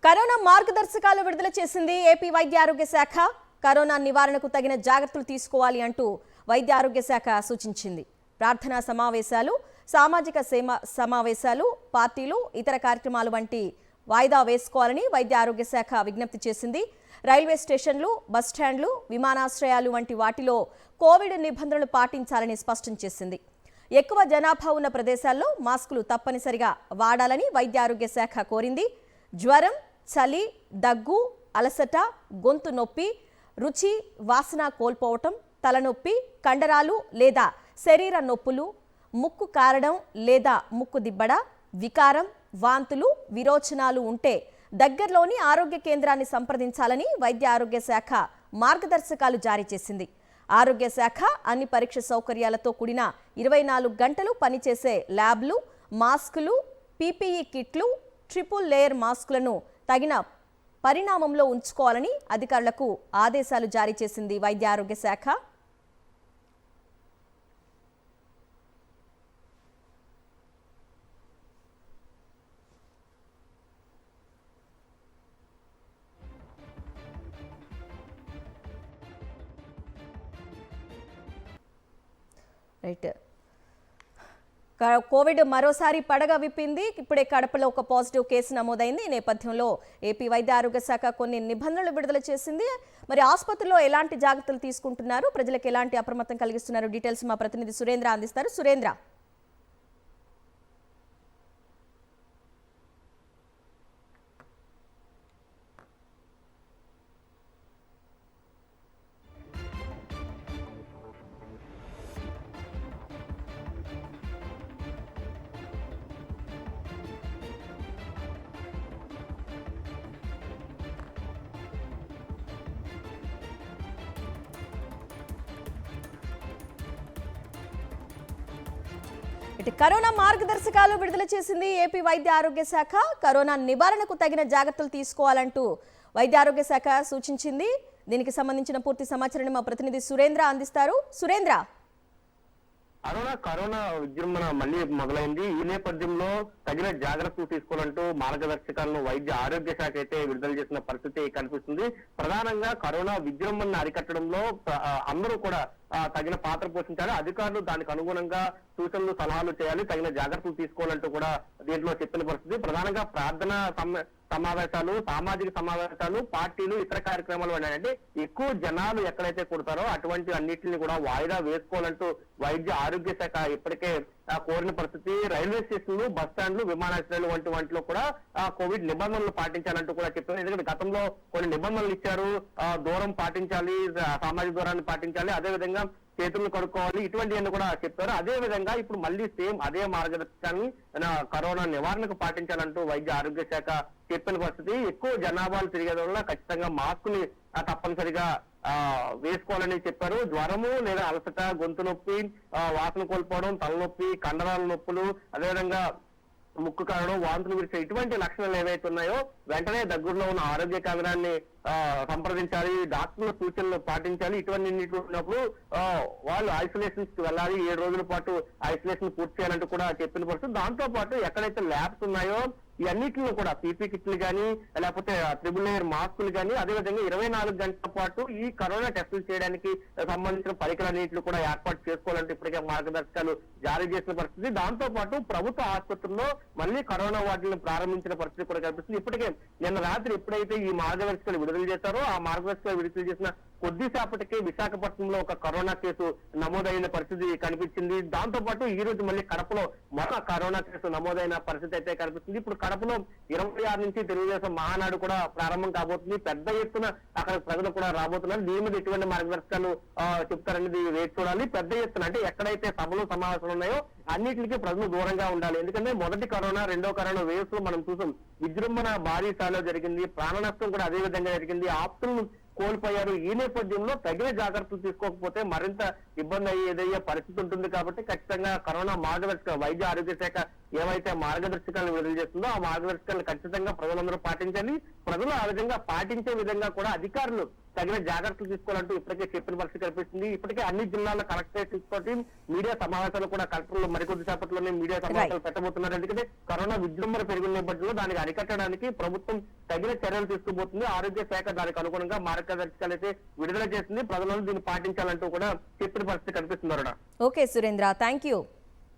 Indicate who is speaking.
Speaker 1: Corona మార్గదర్శకాలు విడుదల చేసింది ఏపీ వైద్య ఆరోగ్య శాఖ. కరోనా నివారణకు తగిన జాగ్రత్తలు తీసుకోవాలి అంటూ వైద్య ఆరోగ్య శాఖ సూచించింది. ప్రార్థనా సమావేశాలు, సామాజిక సమావేశాలు, పార్టీలు, ఇతర కార్యక్రమాలు వంటి వాయిదా వేసుకోవాలని వైద్య ఆరోగ్య శాఖ విజ్ఞప్తి చేసింది. రైల్వే స్టేషన్లు, బస్టాండ్లు, విమానాశ్రయాలు వంటి వాటిలో కోవిడ్ నిబంధనలు పాటించాలని స్పష్టం చేసింది. ఎక్కువ జనాభా ఉన్న ప్రదేశాల్లో మాస్కులు తప్పనిసరిగా వాడాలని వైద్య ఆరోగ్య శాఖ కోరింది. జ్వరం, చలి, దగ్గు, అలసట, గొంతు నొప్పి, రుచి, వాసన కోల్పోవటం, తలనొప్పి, కండరాలు లేదా శరీర నొప్పులు, ముక్కు కారడం లేదా ముక్కు దిబ్బడ, వికారం, వాంతులు, విరోచనాలు ఉంటే దగ్గరలోని ఆరోగ్య కేంద్రాన్ని సంప్రదించాలని వైద్య ఆరోగ్య శాఖ మార్గదర్శకాలు జారీ చేసింది. ఆరోగ్య శాఖ అన్ని పరీక్ష సౌకర్యాలతో కూడిన 24 గంటలు పనిచేసే ల్యాబ్లు, మాస్కులు, పీపీఈ కిట్లు, ట్రిపుల్ లేయర్ మాస్కులను తగిన పరిణామంలో ఉంచుకోవాలని అధికారులకు ఆదేశాలు జారీ చేసింది వైద్య ఆరోగ్య శాఖ. రైట్, కోవిడ్ మరోసారి పడగ విప్పింది. ఇప్పుడే కడపలో ఒక పాజిటివ్ కేసు నమోదైంది. ఈ నేపథ్యంలో ఏపీ వైద్య ఆరోగ్య శాఖ కొన్ని నిబంధనలు విడుదల చేసింది. మరి ఆసుపత్రిలో ఎలాంటి జాగ్రత్తలు తీసుకుంటున్నారు, ప్రజలకు ఎలాంటి అప్రమత్తం కలిగిస్తున్నారు, డీటెయిల్స్ మా ప్రతినిధి సురేంద్ర అందిస్తారు. సురేంద్ర, కరోనా మార్గదర్శకాలు విడుదల చేసింది ఏపీ వైద్య ఆరోగ్య శాఖ. కరోనా నివారణకు తగిన జాగ్రత్తలు తీసుకోవాలంటూ వైద్య ఆరోగ్య శాఖ సూచించింది. దీనికి సంబంధించిన పూర్తి సమాచారాన్ని మా ప్రతినిధి సురేంద్ర అందిస్తారు. సురేంద్ర,
Speaker 2: కరోనా విజృంభణ మళ్లీ మొదలైంది. ఈ నేపథ్యంలో తగిన జాగ్రత్తలు తీసుకోవాలంటూ మార్గదర్శకాలను వైద్య ఆరోగ్య శాఖ అయితే విడుదల చేసిన పరిస్థితి కనిపిస్తుంది. ప్రధానంగా కరోనా విజృంభణను అరికట్టడంలో అందరూ కూడా తగిన పాత్ర పోషించాలి. అధికారులు దానికి అనుగుణంగా సూచనలు, సలహాలు చేయాలి, తగిన జాగ్రత్తలు తీసుకోవాలంటూ కూడా దీంట్లో చెప్పిన పరిస్థితి. ప్రధానంగా ప్రార్థనా సమావేశాలు, సామాజిక సమావేశాలు, పార్టీలు, ఇతర కార్యక్రమాలు అంటే ఎక్కువ జనాలు ఎక్కడైతే కుడతారో అటువంటి అన్నింటినీ కూడా వాయిదా వేసుకోవాలంటూ వైద్య ఆరోగ్య శాఖ ఇప్పటికే కోరిన పరిస్థితి. రైల్వే స్టేషన్లు, బస్ స్టాండ్లు, విమానాశ్రయాలు వంటి వాటిలో కూడా కోవిడ్ నిబంధనలు పాటించాలంటూ కూడా చెప్పారు. ఎందుకంటే గతంలో కొన్ని నిబంధనలు ఇచ్చారు. దూరం పాటించాలి, సామాజిక దూరాన్ని పాటించాలి, అదేవిధంగా చేతులను కడుక్కోవాలి, ఇటువంటివన్నీ కూడా చెప్పారు. అదే విధంగా ఇప్పుడు మళ్ళీ సేమ్ అదే మార్గదర్శకాన్ని కరోనా నివారణకు పాటించాలంటూ వైద్య ఆరోగ్య శాఖ చెప్పిన పరిస్థితి. ఎక్కువ జనాభాలు తిరిగేది వల్ల ఖచ్చితంగా మాస్కుని తప్పనిసరిగా వేసుకోవాలని చెప్పారు. జ్వరము లేదా అలసట, గొంతు నొప్పి, వాసన కోల్పోవడం, తలనొప్పి, కండరాల నొప్పులు, అదేవిధంగా ముక్కు కారడం, వాంతులు విరిచే ఇటువంటి లక్షణాలు ఏవైతే ఉన్నాయో వెంటనే దగ్గరలో ఉన్న ఆరోగ్య కేంద్రాన్ని సంప్రదించాలి, డాక్టర్ల సూచనలు పాటించాలి. ఇటువంటి ఉన్నప్పుడు వాళ్ళు ఐసోలేషన్స్ కి వెళ్ళాలి. 7 రోజుల పాటు ఐసోలేషన్ పూర్తి చేయాలంటూ కూడా చెప్పిన పరిస్థితి. దాంతో పాటు ఎక్కడైతే ల్యాబ్స్ ఉన్నాయో ఈ అన్నింటిలో కూడా పీపీ కిట్లు కానీ, లేకపోతే ట్రిపుల్ లేయర్ మాస్కులు కానీ, అదేవిధంగా 24 గంటల పాటు ఈ కరోనా టెస్టులు చేయడానికి సంబంధించిన పరికరాలన్నింటిలో కూడా ఏర్పాటు చేసుకోవాలంటే ఇప్పటికే మార్గదర్శకాలు జారీ చేసిన పరిస్థితి. దాంతో పాటు ప్రభుత్వ ఆసుపత్రుల్లో మళ్ళీ కరోనా వార్డులను ప్రారంభించిన పరిస్థితి కూడా కనిపిస్తుంది. ఇప్పటికే నిన్న రాత్రి ఎప్పుడైతే ఈ మార్గదర్శకాలు విడుదల చేశారో ఆ మార్గదర్శకాలు విడుదల చేసిన కొద్దిసేపటికే విశాఖపట్నంలో ఒక కరోనా కేసు నమోదైన పరిస్థితి కనిపించింది. దాంతో పాటు ఈ రోజు మళ్ళీ కడపలో మరొక కరోనా కేసు నమోదైన పరిస్థితి అయితే కనిపిస్తుంది. ఇప్పుడు కడపలో 26 నుంచి తెలుగుదేశం మహానాడు కూడా ప్రారంభం కాబోతుంది. పెద్ద ఎత్తున అక్కడ ప్రజలు కూడా రాబోతున్నారు. దీని మీద ఎటువంటి మార్గదర్శకాలు చెప్తారనేది వేచి చూడాలి. పెద్ద ఎత్తున అంటే ఎక్కడైతే సభలు, సమావేశాలు ఉన్నాయో అన్నింటికి ప్రజలు దూరంగా ఉండాలి. ఎందుకంటే మొదటి కరోనా, రెండో కరోనా వేవ్స్ లో మనం చూసాం, విజృంభణ భారీ స్థాయిలో జరిగింది. ప్రాణ నష్టం కూడా అదే విధంగా జరిగింది. ఆప్తులను కోల్పోయారు. ఈ నేపథ్యంలో తగిన జాగ్రత్తలు తీసుకోకపోతే మరింత ఇబ్బంది అయ్యే పరిస్థితి ఉంటుంది. కాబట్టి ఖచ్చితంగా కరోనా మార్గదర్శక వైద్య ఆరోగ్య శాఖ ఏవైతే మార్గదర్శకాలను విడుదల చేస్తుందో ఆ మార్గదర్శకాలను ఖచ్చితంగా ప్రజలందరూ పాటించాలి. ప్రజలు ఆ విధంగా పాటించే విధంగా కూడా అధికారులు తగిన జాగ్రత్తలు తీసుకోవాలంటూ ఇప్పటికే చెప్పిన పరిస్థితి కనిపిస్తుంది. ఇప్పటికే అన్ని జిల్లాల కలెక్టరేట్ తోటి మీడియా సమావేశాలు కూడా కలెక్టర్లు మరికొద్ది సేపట్లోనే మీడియా సమావేశాలు పెట్టబోతున్నారు. ఎందుకంటే కరోనా విజృంభణ పెరిగిన నేపథ్యంలో దానికి అరికట్టడానికి ప్రభుత్వం తగిన చర్యలు తీసుకోబోతుంది. ఆరోగ్య శాఖ దానికి అనుగుణంగా మార్గదర్శకాలు అయితే విడుదల చేస్తుంది. ప్రజలను దీన్ని పాటించాలంటూ కూడా చెప్పిన పరిస్థితి కనిపిస్తున్నారు.
Speaker 1: Okay Surendra, thank you.